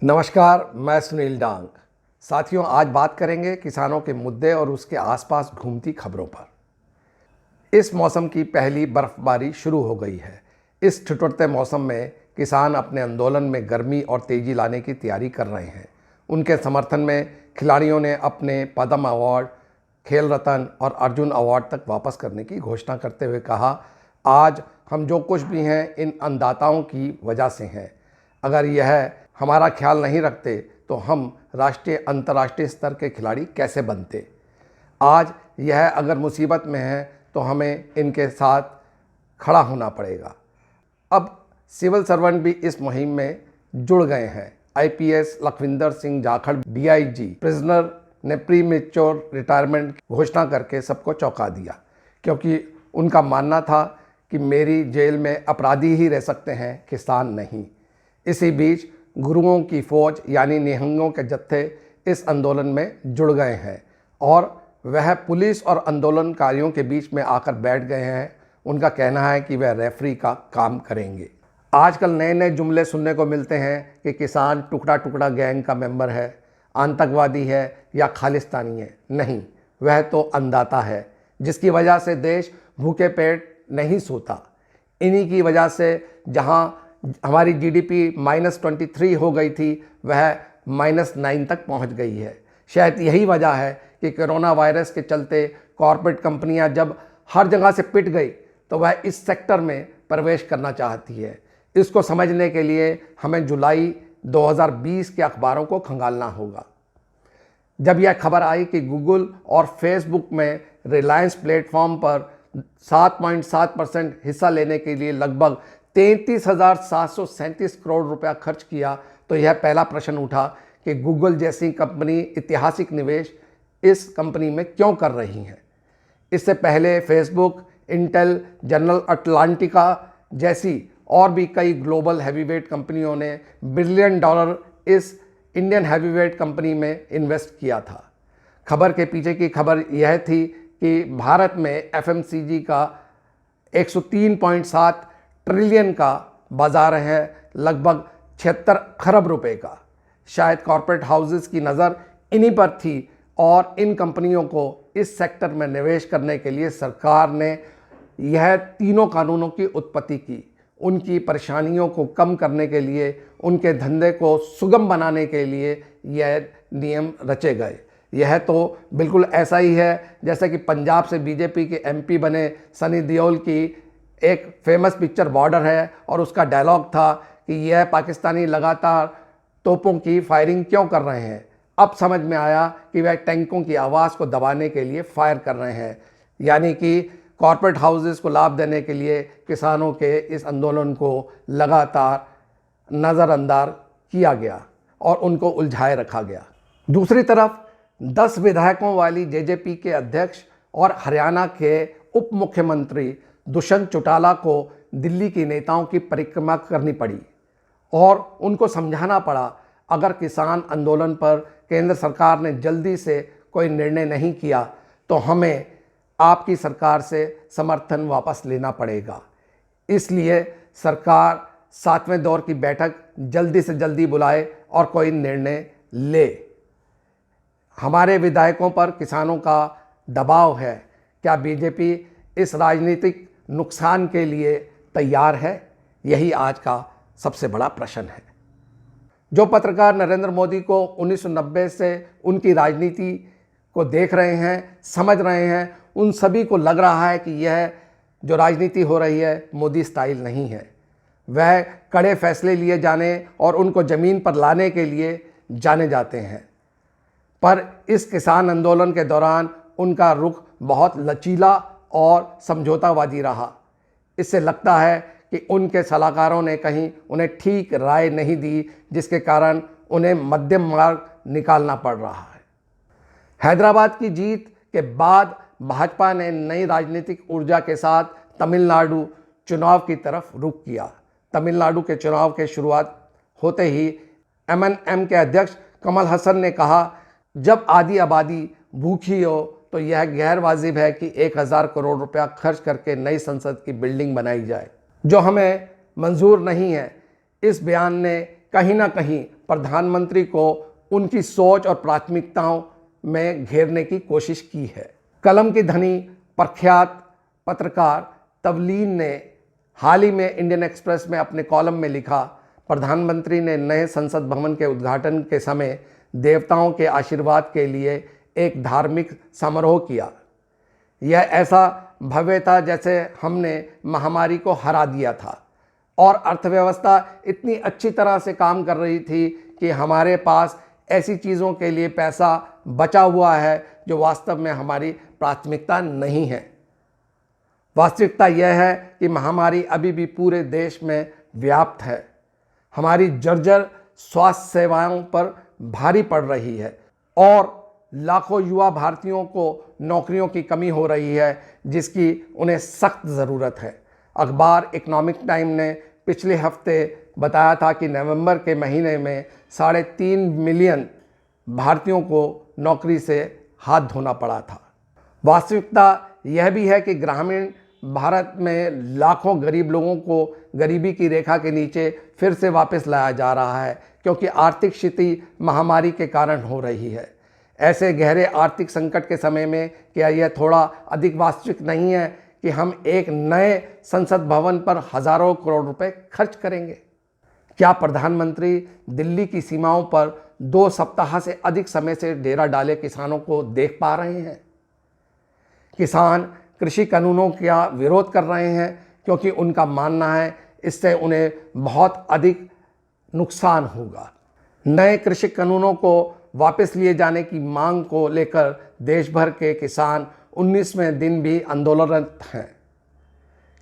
नमस्कार, मैं सुनील डांग। साथियों, आज बात करेंगे किसानों के मुद्दे और उसके आसपास घूमती खबरों पर। इस मौसम की पहली बर्फबारी शुरू हो गई है। इस ठिठुरते मौसम में किसान अपने आंदोलन में गर्मी और तेजी लाने की तैयारी कर रहे हैं। उनके समर्थन में खिलाड़ियों ने अपने पद्म अवार्ड, खेल रत्न और अर्जुन अवार्ड तक वापस करने की घोषणा करते हुए कहा, आज हम जो कुछ भी हैं इन अन्नदाताओं की वजह से हैं। अगर यह हमारा ख्याल नहीं रखते तो हम राष्ट्रीय अंतर्राष्ट्रीय स्तर के खिलाड़ी कैसे बनते। आज यह अगर मुसीबत में है तो हमें इनके साथ खड़ा होना पड़ेगा। अब सिविल सर्वेंट भी इस मुहिम में जुड़ गए हैं। IPS Lakhwinder Singh Jakhar DIG prisoner ने प्री मेच्योर रिटायरमेंट की घोषणा करके सबको चौंका दिया, क्योंकि उनका मानना था कि मेरी जेल में अपराधी ही रह सकते हैं, किसान नहीं। इसी बीच गुरुओं की फौज यानी निहंगों के जत्थे इस आंदोलन में जुड़ गए हैं और वह पुलिस और आंदोलनकारियों के बीच में आकर बैठ गए हैं। उनका कहना है कि वह रेफरी का काम करेंगे। आजकल नए नए जुमले सुनने को मिलते हैं कि किसान टुकड़ा टुकड़ा गैंग का मेंबर है, आतंकवादी है या खालिस्तानी है। नहीं, वह तो अन्नदाता है, जिसकी वजह से देश भूखे पेट नहीं सोता। इन्हीं की वजह से जहां हमारी जीडीपी -23 हो गई थी, वह -9 तक पहुंच गई है। शायद यही वजह है कि कोरोना वायरस के चलते कॉरपोरेट कंपनियां जब हर जगह से पिट गई तो वह इस सेक्टर में प्रवेश करना चाहती है। इसको समझने के लिए हमें जुलाई 2020 के अखबारों को खंगालना होगा, जब यह खबर आई कि गूगल और फेसबुक में रिलायंस प्लेटफॉर्म पर 7.7% हिस्सा लेने के लिए लगभग 33,737 करोड़ रुपया खर्च किया, तो यह पहला प्रश्न उठा कि गूगल जैसी कंपनी ऐतिहासिक निवेश इस कंपनी में क्यों कर रही है। इससे पहले फेसबुक, इंटेल, जनरल अटलांटिका जैसी और भी कई ग्लोबल हैवीवेट कंपनियों ने बिलियन डॉलर इस इंडियन हैवीवेट कंपनी में इन्वेस्ट किया था। खबर के पीछे की खबर यह थी कि भारत में एफएमसीजी का 103.7 ट्रिलियन का बाजार है, लगभग 76 खरब रुपए का। शायद कॉरपोरेट हाउसेस की नज़र इन्हीं पर थी और इन कंपनियों को इस सेक्टर में निवेश करने के लिए सरकार ने यह तीनों कानूनों की उत्पत्ति की। उनकी परेशानियों को कम करने के लिए, उनके धंधे को सुगम बनाने के लिए यह नियम रचे गए। यह तो बिल्कुल ऐसा ही है जैसे कि पंजाब से बीजेपी के एमपी बने सनी देओल की एक फेमस पिक्चर बॉर्डर है और उसका डायलॉग था कि यह पाकिस्तानी लगातार तोपों की फायरिंग क्यों कर रहे हैं। अब समझ में आया कि वह टैंकों की आवाज़ को दबाने के लिए फायर कर रहे हैं, यानी कि कॉरपोरेट हाउसेस को लाभ देने के लिए किसानों के इस आंदोलन को लगातार नज़रअंदाज किया गया और उनको उलझाए रखा गया। दूसरी तरफ 10 विधायकों वाली जेजेपी के अध्यक्ष और हरियाणा के उप मुख्यमंत्री दुष्यंत चौटाला को दिल्ली के नेताओं की परिक्रमा करनी पड़ी और उनको समझाना पड़ा, अगर किसान आंदोलन पर केंद्र सरकार ने जल्दी से कोई निर्णय नहीं किया तो हमें आपकी सरकार से समर्थन वापस लेना पड़ेगा। इसलिए सरकार 7वें दौर की बैठक जल्दी से जल्दी बुलाए और कोई निर्णय ले। हमारे विधायकों पर किसानों का दबाव है। क्या बीजेपी इस राजनीतिक नुकसान के लिए तैयार है? यही आज का सबसे बड़ा प्रश्न है। जो पत्रकार नरेंद्र मोदी को 1990 से उनकी राजनीति को देख रहे हैं, समझ रहे हैं, उन सभी को लग रहा है कि यह जो राजनीति हो रही है मोदी स्टाइल नहीं है। वह कड़े फैसले लिए जाने और उनको ज़मीन पर लाने के लिए जाने जाते हैं, पर इस किसान आंदोलन के दौरान उनका रुख बहुत लचीला और समझौतावादी रहा। इससे लगता है कि उनके सलाहकारों ने कहीं उन्हें ठीक राय नहीं दी, जिसके कारण उन्हें मध्यम मार्ग निकालना पड़ रहा है। हैदराबाद की जीत के बाद भाजपा ने नई राजनीतिक ऊर्जा के साथ तमिलनाडु चुनाव की तरफ रुख किया। तमिलनाडु के चुनाव के शुरुआत होते ही एमएनएम के अध्यक्ष कमल हसन ने कहा, जब आधी आबादी भूखी हो तो यह गैर वाजिब है कि 1000 करोड़ रुपया खर्च करके नई संसद की बिल्डिंग बनाई जाए, जो हमें मंजूर नहीं है। इस बयान ने कहीं ना कहीं प्रधानमंत्री को उनकी सोच और प्राथमिकताओं में घेरने की कोशिश की है। कलम की धनी प्रख्यात पत्रकार तवलीन ने हाल ही में इंडियन एक्सप्रेस में अपने कॉलम में लिखा, प्रधानमंत्री ने नए संसद भवन के उद्घाटन के समय देवताओं के आशीर्वाद के लिए एक धार्मिक समारोह किया। यह ऐसा भव्य था जैसे हमने महामारी को हरा दिया था और अर्थव्यवस्था इतनी अच्छी तरह से काम कर रही थी कि हमारे पास ऐसी चीज़ों के लिए पैसा बचा हुआ है जो वास्तव में हमारी प्राथमिकता नहीं है। वास्तविकता यह है कि महामारी अभी भी पूरे देश में व्याप्त है। हमारी जर्जर स्वास्थ्य सेवाओं पर भारी पड़ रही है और लाखों युवा भारतीयों को नौकरियों की कमी हो रही है जिसकी उन्हें सख्त ज़रूरत है। अखबार इकोनॉमिक टाइम ने पिछले हफ्ते बताया था कि नवंबर के महीने में 3.5 मिलियन भारतीयों को नौकरी से हाथ धोना पड़ा था। वास्तविकता यह भी है कि ग्रामीण भारत में लाखों गरीब लोगों को गरीबी की रेखा के नीचे फिर से वापस लाया जा रहा है क्योंकि आर्थिक स्थिति महामारी के कारण हो रही है। ऐसे गहरे आर्थिक संकट के समय में क्या यह थोड़ा अधिक वास्तविक नहीं है कि हम एक नए संसद भवन पर हजारों करोड़ रुपए खर्च करेंगे? क्या प्रधानमंत्री दिल्ली की सीमाओं पर 2 सप्ताह से अधिक समय से डेरा डाले किसानों को देख पा रहे हैं? किसान कृषि कानूनों का विरोध कर रहे हैं क्योंकि उनका मानना है इससे उन्हें बहुत अधिक नुकसान होगा। नए कृषि कानूनों को वापस लिए जाने की मांग को लेकर देश भर के किसान 19वें दिन भी आंदोलनरत हैं।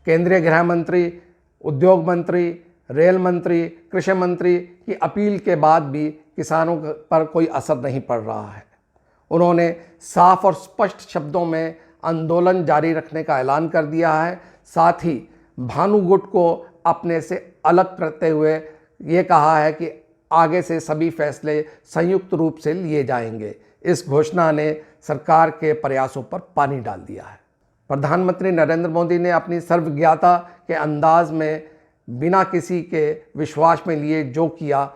केंद्रीय गृह मंत्री, उद्योग मंत्री, रेल मंत्री, कृषि मंत्री की अपील के बाद भी किसानों पर कोई असर नहीं पड़ रहा है। उन्होंने साफ और स्पष्ट शब्दों में आंदोलन जारी रखने का ऐलान कर दिया है। साथ ही भानु गुट को अपने से अलग करते हुए ये कहा है कि आगे से सभी फैसले संयुक्त रूप से लिए जाएंगे। इस घोषणा ने सरकार के प्रयासों पर पानी डाल दिया है। प्रधानमंत्री नरेंद्र मोदी ने अपनी सर्वज्ञता के अंदाज में बिना किसी के विश्वास में लिए जो किया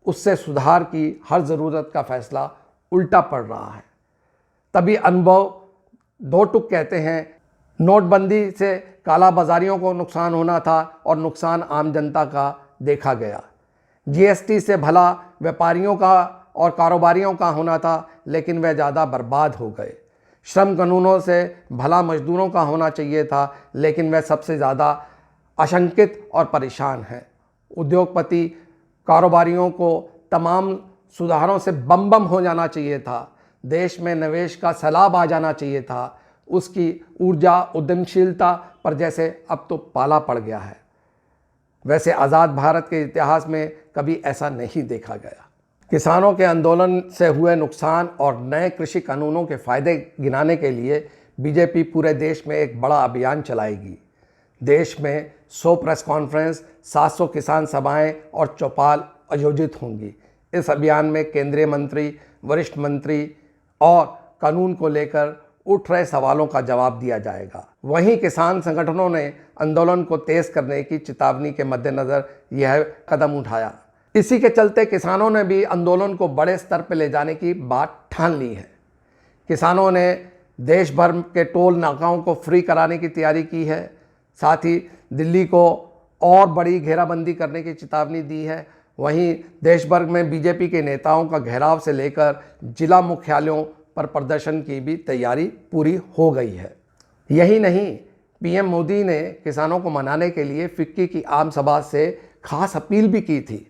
उससे सुधार की हर ज़रूरत का फैसला उल्टा पड़ रहा है। तभी अनुभव दो टुक कहते हैं, नोटबंदी से काला बाजारियों को नुकसान होना था और नुकसान आम जनता का देखा गया। जीएसटी से भला व्यापारियों का और कारोबारियों का होना था लेकिन वे ज़्यादा बर्बाद हो गए। श्रम कानूनों से भला मजदूरों का होना चाहिए था लेकिन वे सबसे ज़्यादा आशंकित और परेशान हैं। उद्योगपति कारोबारियों को तमाम सुधारों से बम हो जाना चाहिए था। देश में निवेश का सैलाब आ जाना चाहिए था। उसकी ऊर्जा उद्यमशीलता पर जैसे अब तो पाला पड़ गया है। वैसे आज़ाद भारत के इतिहास में कभी ऐसा नहीं देखा गया। किसानों के आंदोलन से हुए नुकसान और नए कृषि कानूनों के फायदे गिनाने के लिए बीजेपी पूरे देश में एक बड़ा अभियान चलाएगी। देश में 100 प्रेस कॉन्फ्रेंस, 700 किसान सभाएं और चौपाल आयोजित होंगी। इस अभियान में केंद्रीय मंत्री, वरिष्ठ मंत्री और कानून को लेकर उठ रहे सवालों का जवाब दिया जाएगा। वहीं किसान संगठनों ने आंदोलन को तेज करने की चेतावनी के मद्देनज़र यह कदम उठाया। इसी के चलते किसानों ने भी आंदोलन को बड़े स्तर पर ले जाने की बात ठान ली है। किसानों ने देश भर के टोल नाकाओं को फ्री कराने की तैयारी की है। साथ ही दिल्ली को और बड़ी घेराबंदी करने की चेतावनी दी है। वहीं देश भर में बीजेपी के नेताओं का घेराव से लेकर जिला मुख्यालयों पर प्रदर्शन की भी तैयारी पूरी हो गई है। यही नहीं, पीएम मोदी ने किसानों को मनाने के लिए फिक्की की आम सभा से खास अपील भी की थी।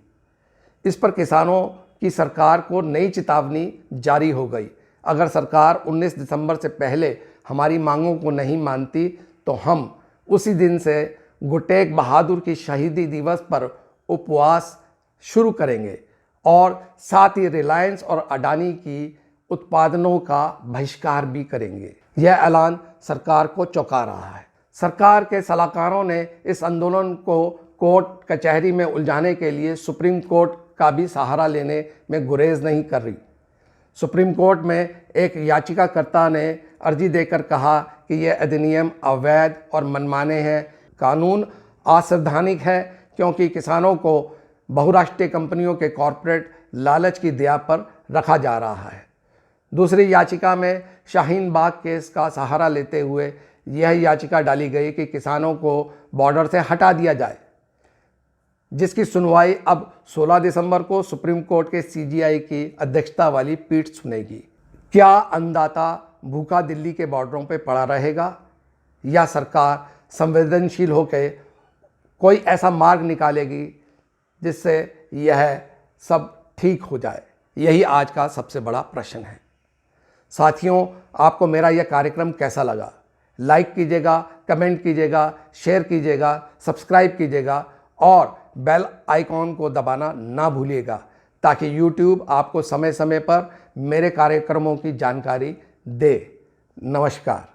इस पर किसानों की सरकार को नई चेतावनी जारी हो गई। अगर सरकार 19 दिसंबर से पहले हमारी मांगों को नहीं मानती तो हम उसी दिन से गुरु तेग बहादुर की शहीदी दिवस पर उपवास शुरू करेंगे और साथ ही रिलायंस और अडानी की उत्पादनों का बहिष्कार भी करेंगे। यह ऐलान सरकार को चौंका रहा है। सरकार के सलाहकारों ने इस आंदोलन को कोर्ट कचहरी में उलझाने के लिए सुप्रीम कोर्ट का भी सहारा लेने में गुरेज नहीं कर रही। सुप्रीम कोर्ट में एक याचिकाकर्ता ने अर्जी देकर कहा कि यह अधिनियम अवैध और मनमाने हैं। कानून असंवैधानिक है क्योंकि किसानों को बहुराष्ट्रीय कंपनियों के कॉरपोरेट लालच की दया पर रखा जा रहा है। दूसरी याचिका में शाहीन बाग केस का सहारा लेते हुए यह याचिका डाली गई कि किसानों को बॉर्डर से हटा दिया जाए, जिसकी सुनवाई अब 16 दिसंबर को सुप्रीम कोर्ट के सीजीआई की अध्यक्षता वाली पीठ सुनेगी। क्या अन्नदाता भूखा दिल्ली के बॉर्डरों पर पड़ा रहेगा या सरकार संवेदनशील होकर कोई ऐसा मार्ग निकालेगी जिससे यह सब ठीक हो जाए? यही आज का सबसे बड़ा प्रश्न है। साथियों, आपको मेरा यह कार्यक्रम कैसा लगा? लाइक कीजिएगा, कमेंट कीजिएगा, शेयर कीजिएगा, सब्सक्राइब कीजिएगा और बेल आइकॉन को दबाना ना भूलिएगा, ताकि YouTube आपको समय समय पर मेरे कार्यक्रमों की जानकारी दे। नमस्कार।